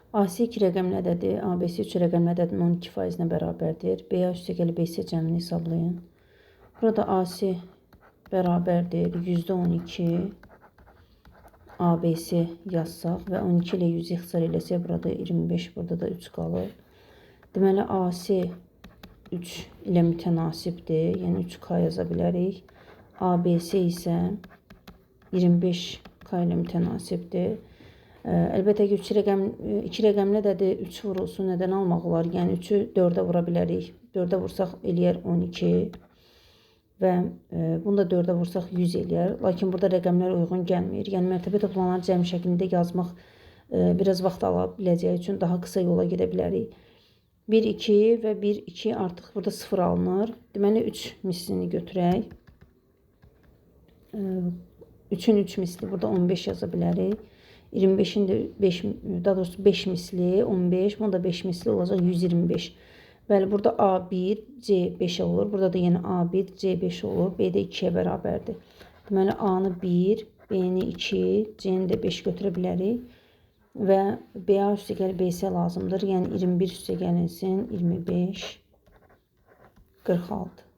AC 2 rəqəmli ədədi ABC 3 rəqəmli ədədin 12%-nə bərabərdir. BA üstəgəli BC cəmini hesablayın. Burada AC bərabərdir %12 ABC yazsaq və 12 ilə 100 ixtisar eləsək, burada 25, burada da 3 qalır. Deməli, AC 3 ilə mütənasibdir, yəni 3K yaza bilərik. ABC isə 25K ilə mütənasibdir. Əlbəttə ki, 2 rəqəmli ədədi 3 vurulsun, nədən almaq olar? Yəni 3-ü 4-ə vura bilərik. 4-ə vursaq eləyər 12 və bunu da 4-ə vursaq 100 eləyər. Lakin burada rəqəmlər uyğun gəlmir. Yəni mərtəbə toplananları cəm şəklində yazmaq biraz vaxt ala biləcəyi üçün daha qısa yola gedə bilərik. 1, 2 və 1, 2 artıq burada 0 alınır. Deməli 3 mislini götürək. 3-ün 3 misli burada 15 yaza bilərik. 25'in de 5, daha doğrusu 5 misli 15, bunda 5 misli olacaq 125. Bəli, burada A1, C5 olur. Burada da yenə A1, C5 olur. B də 2-yə bərabərdir. Deməli, A-nı 1, B-ni 2, C-ni də 5 götürə bilərik. Və BA üstəgəl BC lazımdır. Yəni 21 üstəgəlinsin 25, 46.